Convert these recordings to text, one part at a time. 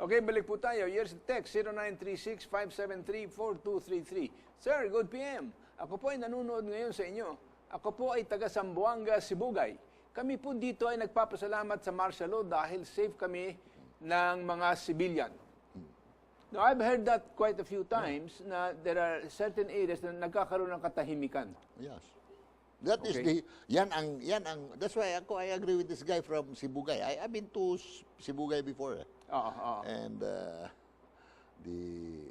Okay, balik po tayo. Here's the text, 0936-573-4233. Sir, good PM. Ako po ay nanonood ngayon sa inyo. Ako po ay taga Zamboanga, Sibugay. Kami po dito ay nagpapasalamat sa martial law dahil safe kami ng mga civilian. Now, I've heard that quite a few times na there are certain areas na nagkakaroon ng katahimikan. Yes. That is Okay. that's why I agree with this guy from Sibugay. I've been to Sibugay before. And the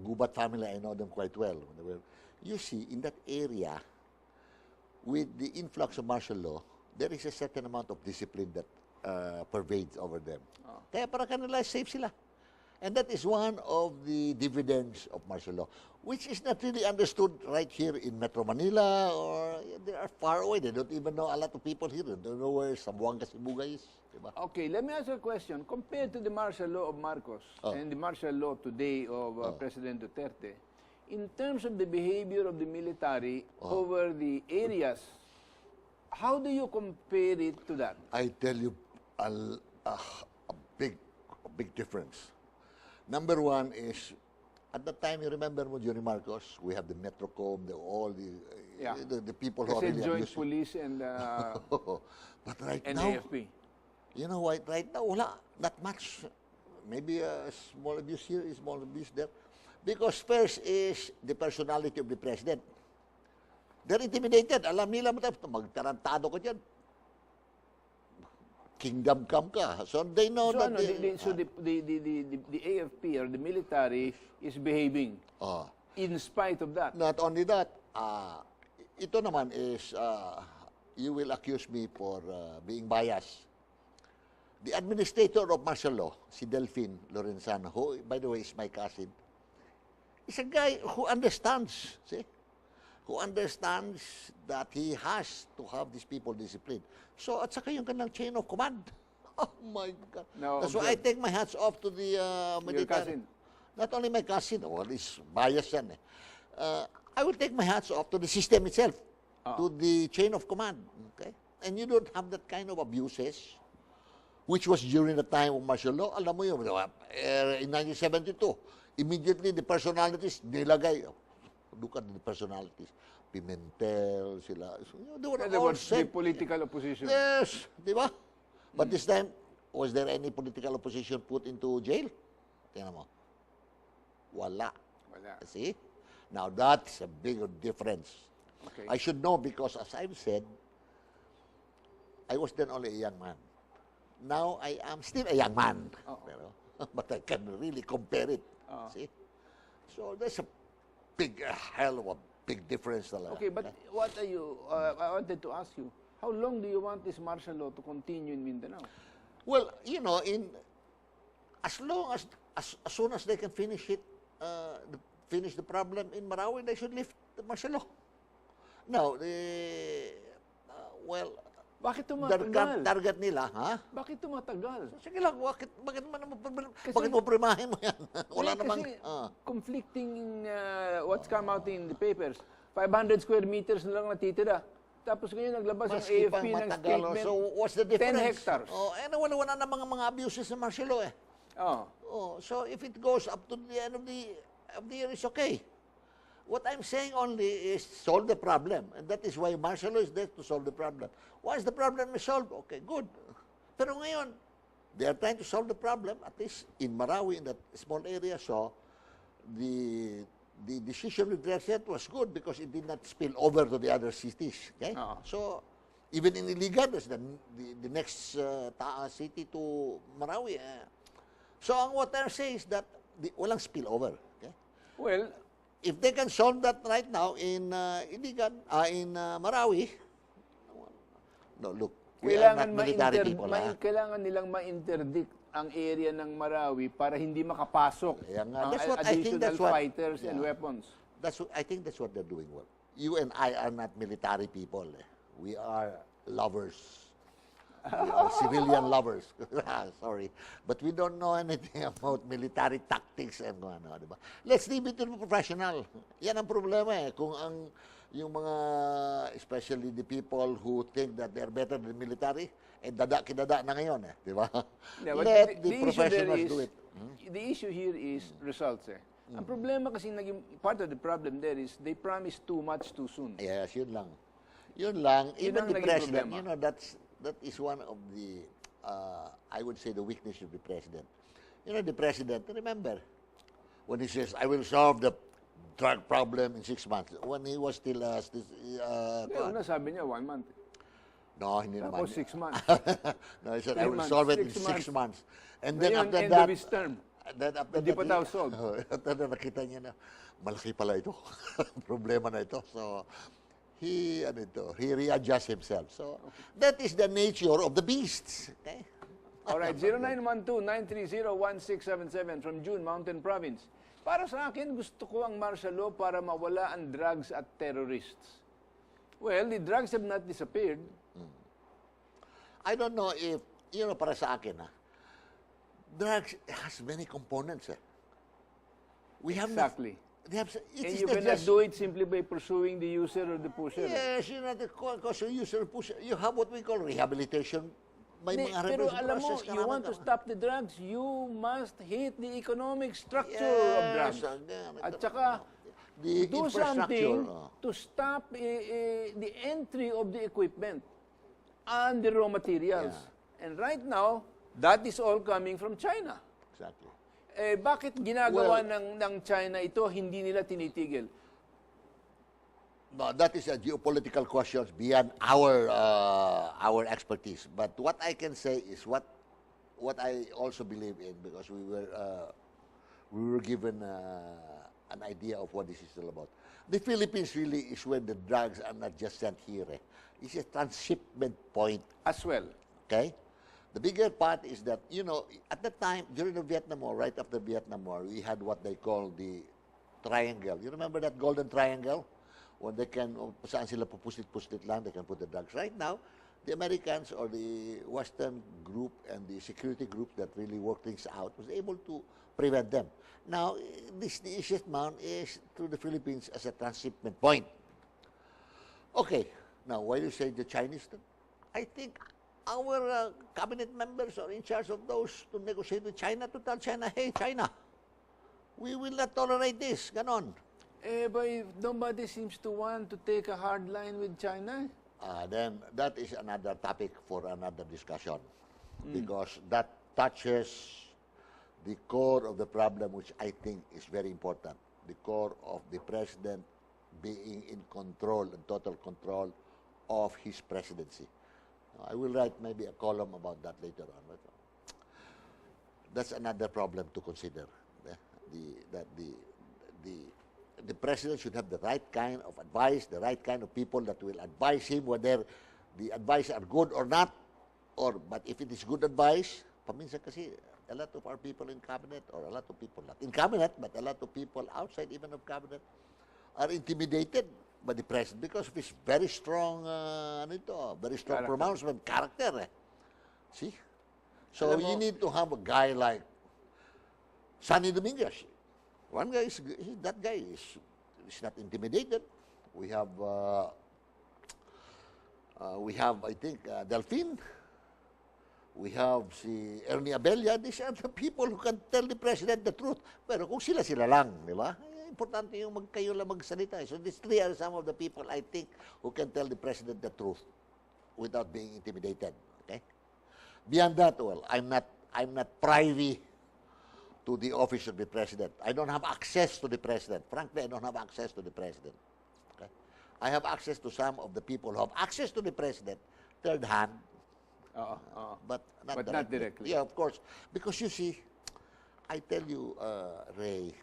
Gubat family, I know them quite well. You see, in that area, with the influx of martial law, there is a certain amount of discipline that pervades over them. Kaya para kanila safe sila. And that is one of the dividends of martial law, which is not really understood right here in Metro Manila, or they are far away. They don't even know, a lot of people here they don't know where Zamboanga, Sibugay is. Diba? Okay, let me ask you a question. Compared to the martial law of Marcos and the martial law today of President Duterte, in terms of the behavior of the military over the areas, how do you compare it to that? I tell you a big difference. Number one is, at that time, you remember mo, Johnny Marcos, we have the Metrocom, all the people who are Kasi really joint abusing. police and But right and now, AFP. you know what, right now, wala, not much. Maybe a small abuse here, a small abuse there. Because first is the personality of the president. They're intimidated. Alam nila, magtarantado ko dyan. Kingdom come ka. So they know So, that the AFP or the military is behaving in spite of that. not only that, ito naman is, you will accuse me for being biased. The administrator of martial law, si Delphine Lorenzano, who, by the way, is my cousin, is a guy who understands, see? Who understands that he has to have these people disciplined. So, at saka yung kanilang chain of command. Oh my God. Now, That's why I take my hats off to the military. cousin. Not only my cousin, well, it's bias yan eh. I will take my hats off to the system itself, to the chain of command. Okay? And you don't have that kind of abuses, which was during the time of martial law. Alam mo yun, in 1972, immediately the personalities nilagay. Look at the personalities. Pimentel, sila. So, they were In other all words, the set. political opposition. Yes, di ba? But this time, was there any political opposition put into jail? Tingnan mo. Wala. Wala. See? Now, that's a big difference. Okay. I should know because, as I've said, I was then only a young man. Now, I am still a young man. Pero, but I can really compare it. See? So, there's a big, hell of a big difference talaga. Okay, but what are you, I wanted to ask you, how long do you want this martial law to continue in Mindanao? Well, you know, as long as soon as they can finish it, finish the problem in Marawi, they should lift the martial law. Now, well, Bakit tumatagal? target nila, ha? Bakit tumatagal? Sige lang, bakit mo primahin mo yan? Wala Kasi namang, conflicting what's come out in the papers. 500 square meters na lang natitira. Tapos ngayon naglabas ang maski AFP pang ng matagal. statement. So, what's the difference? 10 hectares. Oh, wala na mga abuses ng martial law eh. So if it goes up to the end of the year, it's okay. What I'm saying only is solve the problem. And that is why martial law is there to solve the problem. Once the problem is solved, okay, good. Pero ngayon, they are trying to solve the problem, at least in Marawi, in that small area. So the decision with Duterte was good because it did not spill over to the other cities. Okay? So even in Iligan, that's the next city to Marawi. So what I'm saying is that walang spillover. Okay? Well, If they can solve that right now in Iligan, in Marawi, no, look, we are not military people. Kailangan nilang ma-interdict ang area ng Marawi para hindi makapasok Kaya nga, ang that's what I think additional fighters and weapons. I think that's what they're doing well. You and I are not military people. We are lovers. We are civilian lovers. Sorry. But we don't know anything about military tactics and kung ano, di ba? Let's leave it to the professional. Yan ang problema eh. Kung ang yung mga, especially the people who think that they're better than military, kidada na ngayon, di ba? Yeah, but Let the issue there professionals is, do it. the issue here is results eh. Ang problema kasi naging, part of the problem there is they promise too much too soon. Yes, yun lang. Yun lang. Yun Even ang the naging president, problema. that is one of the, I would say, the weakness of the president. The president, remember, when he says, I will solve the drug problem in 6 months, when he was still, Una sabi niya, 1 month. no, hindi naman. Tapos 6 months. No, he said, 3 I will months, solve it in 6 6 months. And then Ngayon, after end that, of his term. then after Hindi that, pa daw solved. after that, nakita niya na, malaki pala ito. Problema na ito. So, he readjusts himself. So, that is the nature of the beasts. Okay? Alright, 0912-930-1677 from June, Mountain Province. Para sa akin, gusto ko ang martial law para mawala ang drugs at terrorists. Well, the drugs have not disappeared. I don't know if, para sa akin, drugs has many components. We have Exactly. And you cannot do it simply by pursuing the user or the pusher. Yes, because the user pusher, you have what we call rehabilitation. May Hindi, mga pero rehabilitation alam mo, process ka you naman want to ka. stop the drugs, you must hit the economic structure of drugs. At saka, the do infrastructure. something to stop the entry of the equipment and the raw materials. And right now, that is all coming from China. Exactly. Bakit ginagawa ng China ito, hindi nila tinitigil? No, that is a geopolitical question beyond our expertise. But what I can say is what I also believe in, because we were given an idea of what this is all about. The Philippines really is when the drugs are not just sent here. It's a transshipment point. As well. Okay? The bigger part is that, at the time, during the Vietnam War, right after Vietnam War, we had what they call the triangle. You remember that golden triangle? When they can, saan sila pupusit-pusit lang, they can put the drugs. Right now, the Americans or the Western group and the security group that really work things out was able to prevent them. Now, the easiest amount is through the Philippines as a transshipment point. Okay, now why do you say the Chinese? I think our cabinet members are in charge of those to negotiate with China, to tell China, hey, China, we will not tolerate this. Ganon. But nobody seems to want to take a hard line with China. Then that is another topic for another discussion. Because that touches the core of the problem, which I think is very important. The core of the president being in control, in total control of his presidency. I will write maybe a column about that later on. But that's another problem to consider. The president should have the right kind of advice, the right kind of people that will advise him whether the advice are good or not. But if it is good advice, paminsan kasi a lot of our people in cabinet, or a lot of people not in cabinet, but a lot of people outside even of cabinet, are intimidated by the president because of his very strong, very strong pronouncement, character. See? So you need to have a guy like Sonny Dominguez. One guy that guy is not intimidated. We have, I think, Delphine. We have si Ernie Abella. These are the people who can tell the president the truth. Pero kung sila lang, di ba? Importante yung kayo lang magsalita. So these three are some of the people, I think, who can tell the president the truth without being intimidated. Okay? Beyond that, well, I'm not privy to the office of the president. I don't have access to the president. Frankly, I don't have access to the president. Okay? I have access to some of the people who have access to the president, third hand, but not directly. Yeah, of course. Because you see, I tell you, Ray,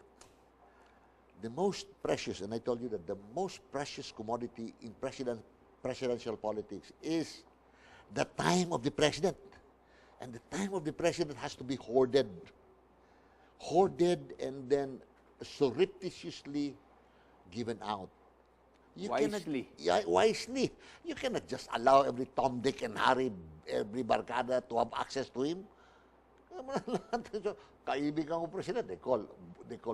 the most precious, and I told you that the most precious commodity in presidential politics is the time of the president. And the time of the president has to be hoarded and then surreptitiously given out. Wisely. Wisely. You cannot just allow every Tom, Dick, and Harry, every barkada to have access to him. Kaibigan ko president, they call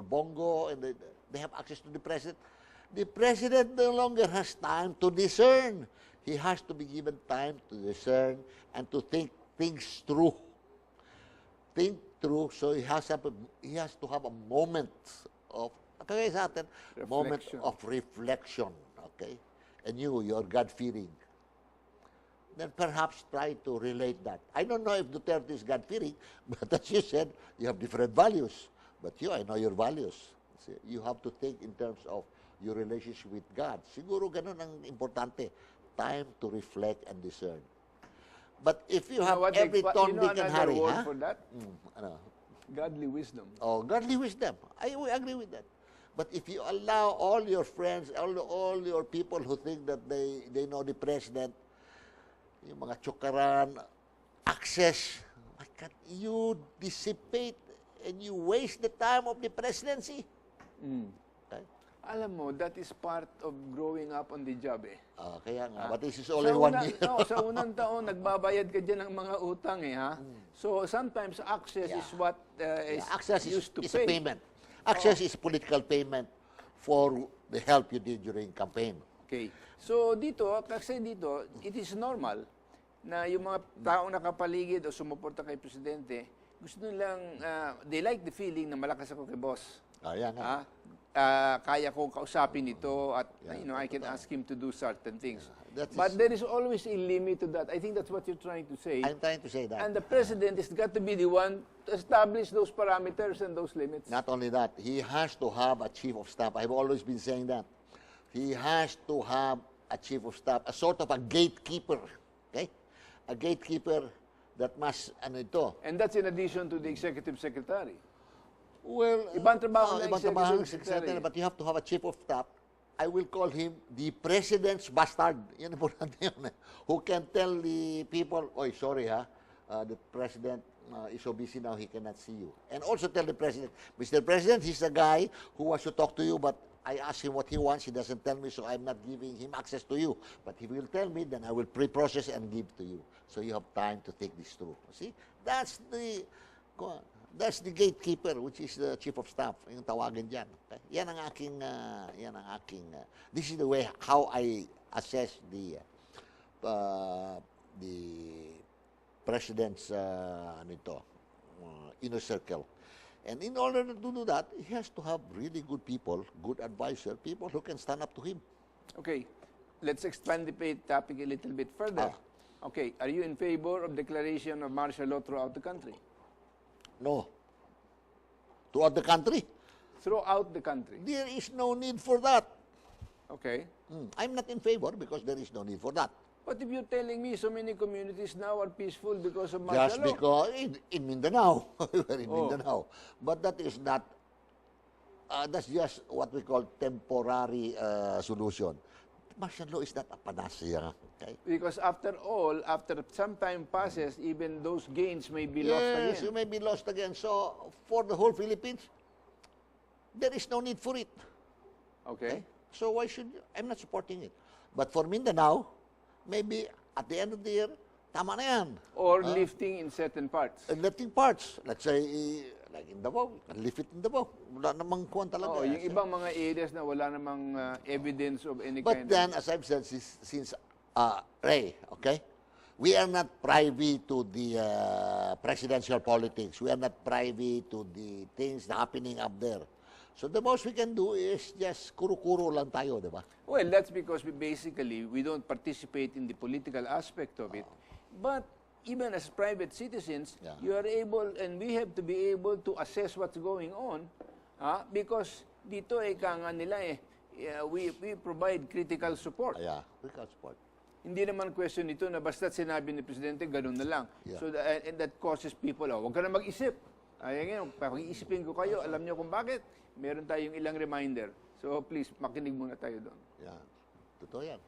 Bongo, and they have access to the president. The president no longer has time to discern. He has to be given time to discern and to think things through. Think through, so he has to have a moment of, kagaya sa atin, moment Reflection. of reflection. Okay? And you're God-fearing. Then perhaps try to relate that. I don't know if Duterte is God-fearing, but as you said, you have different values. But I know your values. See, you have to think in terms of your relationship with God. Siguro ganun ang importante. Time to reflect and discern. But if you have what every Tom, you know Dick, and another Harry, word ha? for that? Ano? Godly wisdom. Oh, godly wisdom. I will agree with that. But if you allow all your friends, all your people who think that they know the president, yung mga tsukaran, access, my God, you dissipate and you waste the time of the presidency. Okay? Alam mo, that is part of growing up on the job eh. Kaya nga, but this is only 1 year. Sa unang taon, nagbabayad ka dyan ng mga utang eh, ha? So, sometimes access is what is Access used to is pay. a payment. Access is political payment for the help you did during campaign. Okay. So, kasi dito, it is normal na yung mga taong nakapaligid o sumuporta kay Presidente, gusto nilang, they like the feeling na malakas ako kay boss. Yan nga. Kaya ko kausapin ito at I can ask him to do certain things. But there is always a limit to that. I think that's what you're trying to say. I'm trying to say that. And the president has got to be the one to establish those parameters and those limits. Not only that, he has to have a chief of staff. I've always been saying that. He has to have a chief of staff, a sort of a gatekeeper. Okay? A gatekeeper that must, And that's in addition to the executive secretary. Well, Ibang trabaho ng ibang trabaho ng executive secretary, secretary. but you have to have a chief of staff. I will call him the president's bastard. Yan ang importante yun. Who can tell the people, oy, sorry ha, the president is so busy now, he cannot see you. And also tell the president, Mr. President, he's the guy who wants to talk to you, but I ask him what he wants, he doesn't tell me, so I'm not giving him access to you. But if he will tell me, then I will pre-process and give to you. So you have time to think this through. See? That's the gatekeeper, which is the chief of staff, yung tawagin dyan. Okay? Yan ang aking, this is the way how I assess the president's, inner circle. And in order to do that, he has to have really good people, good advisor, people who can stand up to him. Okay. Let's expand the topic a little bit further. Okay. Are you in favor of declaration of martial law throughout the country? No. Throughout the country, Throughout the country. there is no need for that. Okay. I'm not in favor because there is no need for that. But if you're telling me so many communities now are peaceful because of martial Just law. because in Mindanao, we're in Mindanao. But that is not, that's just what we call temporary solution. Martial law is not a panacea. Okay? Because after all, after some time passes, even those gains may be lost again. Yes, you may be lost again. So for the whole Philippines, there is no need for it. Okay. So why should you? I'm not supporting it. But for Mindanao, maybe at the end of the year, tama na yan. Or lifting in certain parts. Lifting parts. Let's say, like in Davao, lift it in Davao. Wala namang kuwan talaga. Oo, yung ibang mga areas na wala namang evidence of any But kind then, of... as I've said, since Ray, okay, we are not privy to the presidential politics. We are not privy to the things happening up there. So the most we can do is just kuro-kuro lang tayo, di ba? Well, that's because we don't participate in the political aspect of it. But even as private citizens, you are able, and we have to be able to assess what's going on, because dito kanga nila we provide critical support. Yeah, critical support. Hindi naman question ito na basta't sinabi ni Presidente, ganun na lang. Yeah. So and that causes people, huwag ka na mag-isip. Ngayon, pag-iisipin ko kayo, alam niyo kung bakit? Meron tayong ilang reminder. So please, makinig muna tayo doon. Yeah, totoo yan.